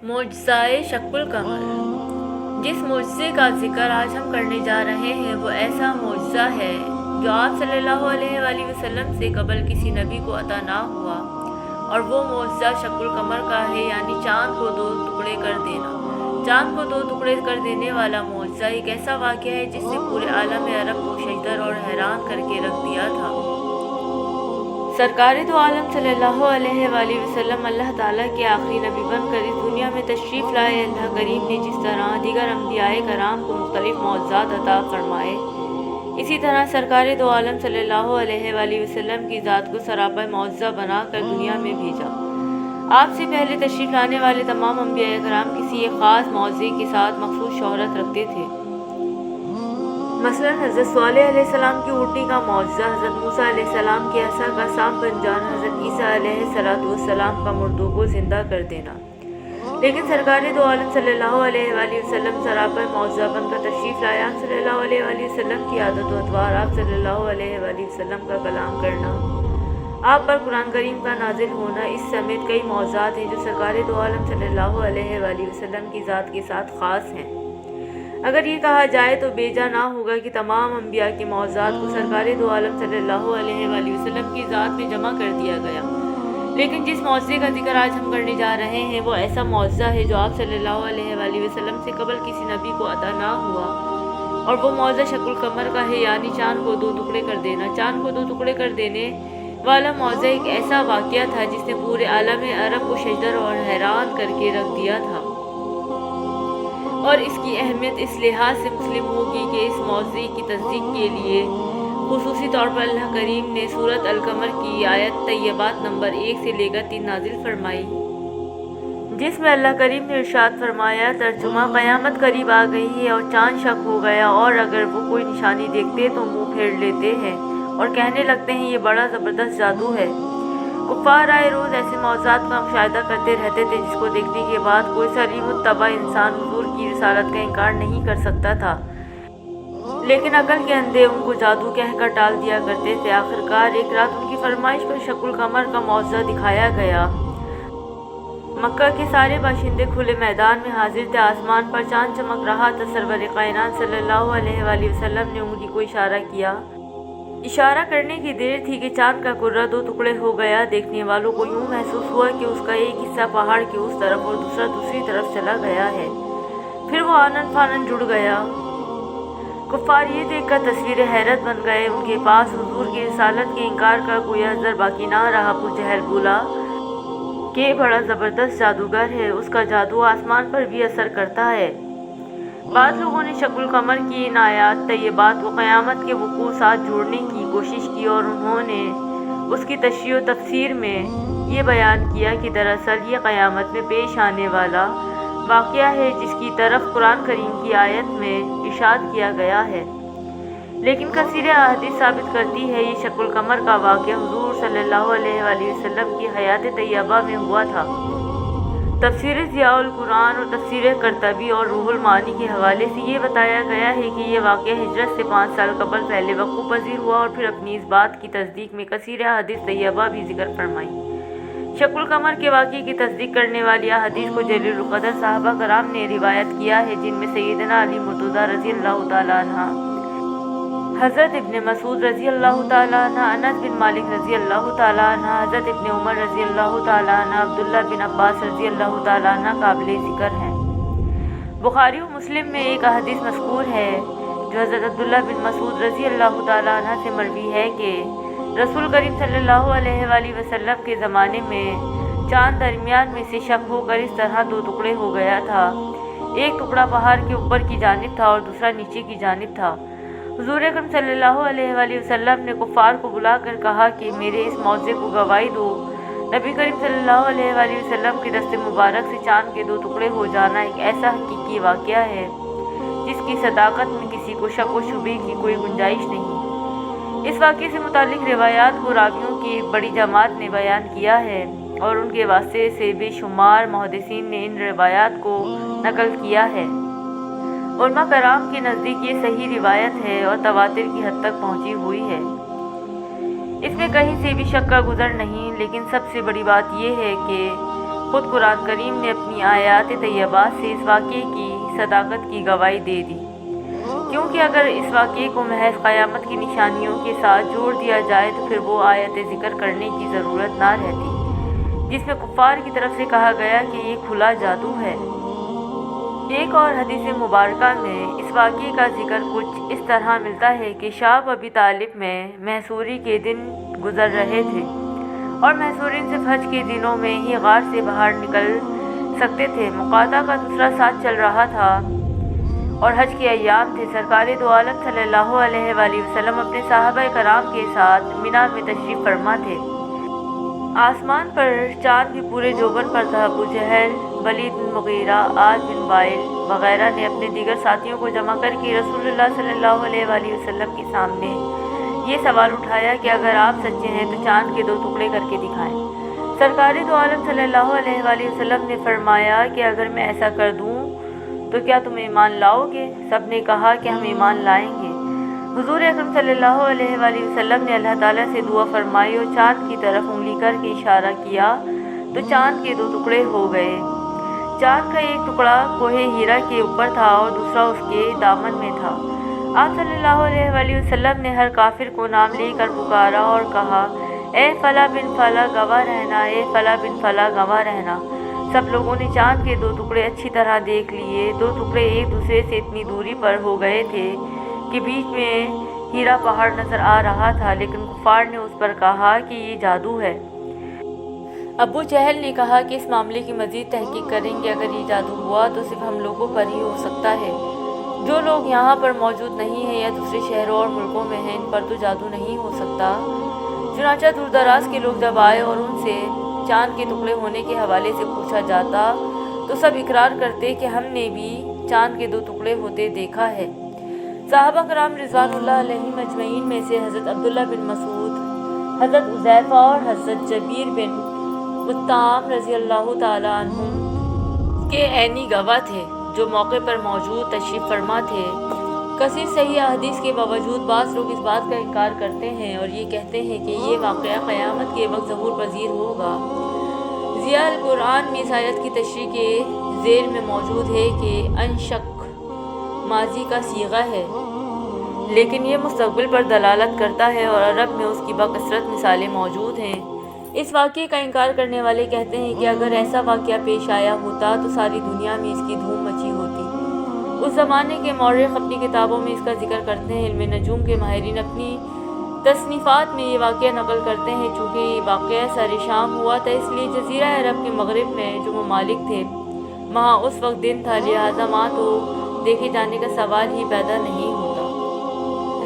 मुआजिज़ाए शक्ल कमर। जिस मुआजिज़े का ज़िक्र आज हम करने जा रहे हैं वो ऐसा मुआजिज़ा है जो आप सल्लल्लाहु अलैहि वसल्लम से कबल किसी नबी को अता ना हुआ, और वो मुआजिज़ा शक्ल कमर का है, यानी चाँद को दो टुकड़े कर देना। चाँद को दो टुकड़े कर देने वाला मुआजिज़ा एक ऐसा वाक़या है जिसने पूरे आलम अरब को शजदर और हैरान करके रख दिया था। सरकार दो आलम सल्लल्लाहु अलैहि वसल्लम अल्लाह ताला के आखिरी नबी बनकर इस दुनिया में तशरीफ़ लाए। अल्लाह करीम ने जिस तरह दीगर अंबियाए कराम को मुख्तलिफ़ मौज़ात अता फरमाए, इसी तरह सरकार दो आलम सल्लल्लाहु अलैहि वसल्लम की ज़ात को सरापा मौज़ा बना कर दुनिया में भेजा। आपसे पहले तशरीफ़ लाने वाले तमाम अंबियाए कराम किसी एक ख़ास मौज़े के साथ मखसूस शोहरत रखते थे। मसलन हज़रत स्वालेह अलैहिस्सलाम की ऊँटनी का मौज़ा, हज़रत मूसा अलैहिस्सलाम के असा का सांप बन जाना, हज़रत ईसा अलैहिस्सलाम का मुर्दों को ज़िंदा कर देना। लेकिन सरकार दो आलम सल्लल्लाहु अलैहि वसल्लम सरापा मौज़ा बनकर तशरीफ़ लाए। आप सल्लल्लाहु अलैहि वसल्लम की आदत व अतवार, आप सल्लल्लाहु अलैहि वसल्लम का कलाम करना, आप पर कुरान करीम का नाजिल होना, इस समेत कई मौज़ात हैं जो सरकार दो आलम सल्लल्लाहु अलैहि वसल्लम की ज़ात के साथ ख़ास हैं। अगर ये कहा जाए तो बेजा ना होगा कि तमाम अंबिया के मौज़ात को सरकार दो आलम सल्लल्लाहु अलैहि वसल्लम की ज़ात में जमा कर दिया गया। लेकिन जिस मौज़े का जिक्र आज हम करने जा रहे हैं वो ऐसा मौज़ा है जो आप सल्लल्लाहु अलैहि वसल्लम से कबल किसी नबी को अता ना हुआ, और वो मौज़ा शक्ल कमर का है, यानी चाँद को दो टुकड़े कर देना। चाँद को दो टुकड़े कर देने वाला मौज़ा एक ऐसा वाक़या था जिसने पूरे आलम अरब को शजदर और हैरान करके रख दिया था, और इसकी अहमियत इस लिहाज से मुस्लिम होगी कि इस मौज़े की तस्दीक के लिए खुसूसी तौर पर अल्लाह करीम ने सूरत अल-कमर की आयत तैयबात नंबर 1 से लेकर 3 नाजिल फरमाई, जिसमें अल्लाह करीम ने इरशाद फरमाया, तर्जुमा, क़यामत करीब आ गई है और चाँद शक हो गया, और अगर वो कोई निशानी देखते तो मुँह फेर लेते हैं और कहने लगते हैं ये बड़ा ज़बरदस्त जादू है। कुफ़ार आए रोज़ ऐसे मौज़ात का मुशाहिदा करते रहते थे जिसको देखने के बाद कोई सलीमुत्तबा इंसान हुजूर की रिसालत का इनकार नहीं कर सकता था, लेकिन अकल के अंधे उनको जादू कहकर टाल दिया करते थे। आखिरकार एक रात उनकी फरमाइश पर शक्ल कमर का मौज़ा दिखाया गया। मक्का के सारे बाशिंदे खुले मैदान में हाजिर थे। आसमान पर चाँद चमक रहा था। सरवर कायनात सल्लल्लाहु अलैहि वसल्लम ने उंगली को इशारा किया। इशारा करने की देर थी कि चाँद का कुर्रा दो टुकड़े हो गया। देखने वालों को यूँ महसूस हुआ कि उसका एक हिस्सा पहाड़ के उस तरफ और दूसरा दूसरी तरफ चला गया है। फिर वो आनन फानन जुड़ गया। कुफ़ार ये देखकर तस्वीर हैरत बन गए। उनके पास हुजूर की रिसालत के इनकार का कोई असर बाकी ना रहा। अबू जहल बोला कि बड़ा ज़बरदस्त जादूगर है, उसका जादू आसमान पर भी असर करता है। बाद लोगों ने शक्ल कमर की इन आयात तैयबात व क़यामत के वक़ूअ साथ जोड़ने की कोशिश की, और उन्होंने उसकी तशरीह व तफसीर में ये बयान किया कि दरअसल ये क़यामत में पेश आने वाला वाक़या है जिसकी तरफ कुरान करीम की आयत में इरशाद किया गया है। लेकिन कसीर अहादीस साबित करती है ये शक्ल कमर का वाक़या हुज़ूर सल्लल्लाहु अलैहि वसल्लम की हयात तैयबा में हुआ था। तफसीर ज़ियाउल कुरान और तफसीर करतबी और रूहुल मानी के हवाले से ये बताया गया है कि यह वाक़या हिजरत से 5 साल कबल पहले वक़ूअ पज़ीर हुआ, और फिर अपनी इस बात की तस्दीक में कसीर अहादीस तैयबा भी ज़िक्र फरमाई। शक्ल कमर के वाक़े की तस्दीक करने वाली अहादीस को जलीलुल क़द्र सहाबा कराम ने रिवायत किया है, जिनमें सैयदना अली मुर्तज़ा रज़ी अल्लाह तआला अन्हा, हज़रत इब्न मसूद रज़ी अल्लाह तआला अन्हा, अनस बिन मालिक रज़ी अल्लाह तआला अन्हा, हज़रत इब्न उमर रज़ी अल्लाह तआला अन्हा, अब्दुल्लाह बिन अब्बास रज़ी अल्लाह तआला अन्हा काबिल ज़िक्र हैं। बुखारी और मुस्लिम में एक हदीस मज़कूर है जो हज़रत अब्दुल्लाह बिन मसूद रज़ी अल्लाह तआला अन्हा से मरवी है कि रसूल करीम सल्लल्लाहु अलैहि वसल्लम के ज़माने में चाँद दरमियान में से शक होकर इस तरह दो टुकड़े हो गया था। एक टुकड़ा पहाड़ के ऊपर की जानिब था और दूसरा नीचे की जानिब था। हुज़ूर अकरम सल्लल्लाहु अलैहि वसल्लम ने कुफ़ार को बुलाकर कहा कि मेरे इस मौज़े को गवाही दो। नबी करीम सल्लल्लाहु अलैहि वसल्लम के दस्ते मुबारक से चाँद के दो टुकड़े हो जाना एक ऐसा हकीकी वाक़या है जिसकी सदाकत में किसी को शक व शुबे की कोई गुंजाइश नहीं। इस वाक़े से मुतालिक रिवायात को रावियों की एक बड़ी जमात ने बयान किया है, और उनके वास्ते से बेशुमार मुहद्दिसीन ने इन रिवायात को नकल किया है। उलमा कराम के नज़दीक ये सही रिवायत है और तवातिर की हद तक पहुँची हुई है। इसमें कहीं से भी शक का गुज़र नहीं। लेकिन सबसे बड़ी बात यह है कि خود قرآن کریم نے اپنی آیات طیبات سے اس واقعے کی صداقت کی گواہی دے دی، کیونکہ اگر اس واقعے کو محض قیامت کی نشانیوں کے ساتھ جوڑ دیا جائے تو پھر وہ آیت ذکر کرنے کی ضرورت نہ رہتی جس میں کفار کی طرف سے کہا گیا کہ یہ کھلا جادو ہے۔ ایک اور حدیث مبارکہ میں اس واقعے کا ذکر کچھ اس طرح ملتا ہے کہ شعب ابی طالب میں محصوری کے دن گزر رہے تھے اور محصورین صرف حج کے دنوں میں ہی غار سے باہر نکل سکتے تھے۔ مقاطع کا دوسرا ساتھ چل رہا تھا اور حج کے ایام تھے۔ سرکار دو عالم صلی اللہ علیہ وآلہ وسلم اپنے صحابہ کرام کے ساتھ مینا میں تشریف فرما تھے۔ آسمان پر چاند بھی پورے جوبن پر تھا۔ ابو جہل، ولید بن مغیرہ، عاص بن وائل وغیرہ نے اپنے دیگر ساتھیوں کو جمع کر کے رسول اللہ صلی اللہ علیہ وآلہ وسلم کے سامنے یہ سوال اٹھایا کہ اگر آپ سچے ہیں تو چاند کے 2 ٹکڑے کر کے دکھائیں۔ سرکار دو عالم صلی اللہ علیہ وآلہ وسلم نے فرمایا کہ اگر میں ایسا کر دوں تو کیا تم ایمان لاؤ گے؟ سب نے کہا کہ ہم ایمان لائیں گے۔ حضور اکرم صلی اللہ علیہ وآلہ وسلم نے اللہ تعالیٰ سے دعا فرمائی اور چاند کی طرف انگلی کر کے اشارہ کیا تو چاند کے 2 ٹکڑے ہو گئے۔ چاند کا ایک ٹکڑا کوہ ہیرا کے اوپر تھا اور دوسرا اس کے دامن میں تھا۔ آپ صلی اللہ علیہ وآلہ وسلم نے ہر کافر کو نام لے کر پکارا اور کہا، اے فلاں بن فلاں گواہ رہنا، اے فلاں بن فلاں گواہ رہنا۔ سب لوگوں نے چاند کے 2 ٹکڑے اچھی طرح دیکھ لیے۔ 2 ٹکڑے ایک دوسرے سے اتنی دوری پر ہو گئے تھے کہ بیچ میں ہیرا پہاڑ نظر آ رہا تھا، لیکن کفار نے اس پر کہا کہ یہ جادو ہے۔ ابو جہل نے کہا کہ اس معاملے کی مزید تحقیق کریں گے، اگر یہ جادو ہوا تو صرف ہم لوگوں پر ہی ہو سکتا ہے، جو لوگ یہاں پر موجود نہیں ہیں یا دوسرے شہروں اور ملکوں میں ہیں ان پر تو جادو نہیں ہو سکتا۔ چنانچہ دور دراز کے لوگ جب آئے اور ان سے چاند کے ٹکڑے ہونے کے حوالے سے پوچھا جاتا تو سب اقرار کرتے کہ ہم نے بھی چاند کے 2 ٹکڑے ہوتے دیکھا ہے۔ صحابہ کرام رضوان اللہ علیہم اجمعین میں سے حضرت عبداللہ بن مسعود، حضرت حذیفہ اور حضرت جبیر بن مطعم رضی اللہ تعالیٰ عنہم کے عینی گواہ تھے، جو موقع پر موجود تشریف فرما تھے۔ کثیر صحیح احادیث کے باوجود بعض لوگ اس بات کا انکار کرتے ہیں اور یہ کہتے ہیں کہ یہ واقعہ قیامت کے وقت ظہور پذیر ہوگا۔ ضیاء القرآن میں اس آیت کی تشریح کے ذیل میں موجود ہے کہ انشک ماضی کا صیغہ ہے، لیکن یہ مستقبل پر دلالت کرتا ہے اور عرب میں اس کی بکثرت مثالیں موجود ہیں۔ اس واقعے کا انکار کرنے والے کہتے ہیں کہ اگر ایسا واقعہ پیش آیا ہوتا تو ساری دنیا میں اس کی دھوم مچی ہوتی۔ اس زمانے کے مورخ اپنی کتابوں میں اس کا ذکر کرتے ہیں۔ علم نجوم کے ماہرین اپنی تصنیفات میں یہ واقعہ نقل کرتے ہیں۔ چونکہ یہ واقعہ سر شام ہوا تھا، اس لیے جزیرہ عرب کے مغرب میں جو ممالک تھے وہاں اس وقت دن تھا، لہٰذا وہاں تو دیکھے جانے کا سوال ہی پیدا نہیں ہوتا۔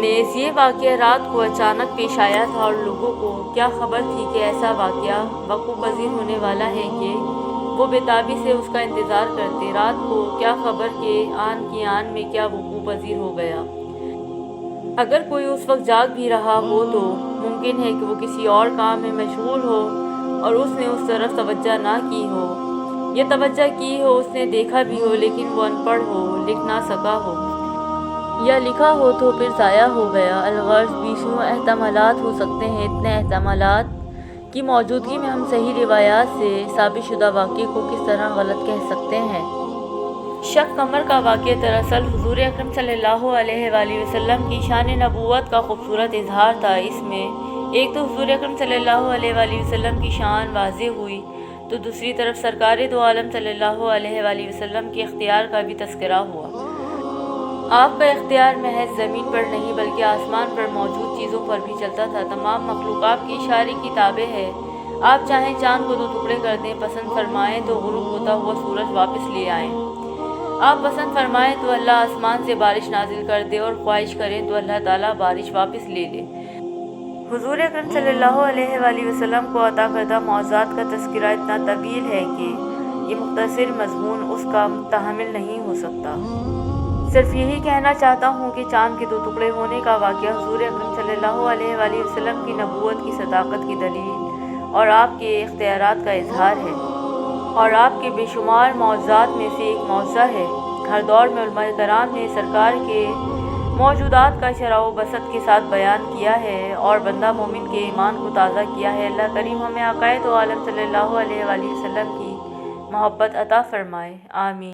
نیز یہ واقعہ رات کو اچانک پیش آیا تھا اور لوگوں کو کیا خبر تھی کہ ایسا واقعہ وقوع پذیر ہونے والا ہے کہ وہ بے تابی سے اس کا انتظار کرتے۔ رات کو کیا خبر کہ آن کی آن میں کیا وقوع پذیر ہو گیا۔ اگر کوئی اس وقت جاگ بھی رہا ہو تو ممکن ہے کہ وہ کسی اور کام میں مشغول ہو اور اس نے اس طرف توجہ نہ کی ہو، یا توجہ کی ہو، اس نے دیکھا بھی ہو لیکن وہ ان پڑھ ہو، لکھ نہ سکا ہو، یا لکھا ہو تو پھر ضائع ہو گیا۔ الغرض 20 احتمالات ہو سکتے ہیں۔ اتنے احتمالات کی موجودگی میں ہم صحیح روایات سے ثابت شدہ واقعے کو کس طرح غلط کہہ سکتے ہیں؟ شق قمر کا واقعہ دراصل حضور اکرم صلی اللہ علیہ وآلہ وسلم کی شان نبوت کا خوبصورت اظہار تھا۔ اس میں ایک تو حضور اکرم صلی اللہ علیہ وآلہ وسلم کی شان واضح ہوئی، تو دوسری طرف سرکار دو عالم صلی اللہ علیہ وآلہ وسلم کے اختیار کا بھی تذکرہ ہوا۔ آپ کا اختیار محض زمین پر نہیں بلکہ آسمان پر موجود چیزوں پر بھی چلتا تھا۔ تمام مخلوقات کی اشارے کی تابع ہے۔ آپ چاہیں چاند کو 2 ٹکڑے کر دیں، پسند فرمائیں تو غروب ہوتا ہوا سورج واپس لے آئیں، آپ پسند فرمائیں تو اللہ آسمان سے بارش نازل کر دے اور خواہش کریں تو اللہ تعالیٰ بارش واپس لے لے۔ حضور اکرم صلی اللہ علیہ وآلہ وسلم کو عطا کردہ معجزات کا تذکرہ اتنا طویل ہے کہ یہ مختصر مضمون اس کا متحمل نہیں ہو سکتا۔ صرف یہی کہنا چاہتا ہوں کہ چاند کے 2 ٹکڑے ہونے کا واقعہ حضور اکرم صلی اللہ علیہ وآلہ وسلم کی نبوت کی صداقت کی دلیل اور آپ کے اختیارات کا اظہار ہے، اور آپ کے بے شمار معجزات میں سے ایک معجزہ ہے۔ ہر دور میں علماء کرام نے سرکار کے موجودات کا شرح و بسط کے ساتھ بیان کیا ہے اور بندہ مومن کے ایمان کو تازہ کیا ہے۔ اللہ کریم ہمیں عقائد و عالم صلی اللہ علیہ وآلہ وسلم کی محبت عطا فرمائے، آمین۔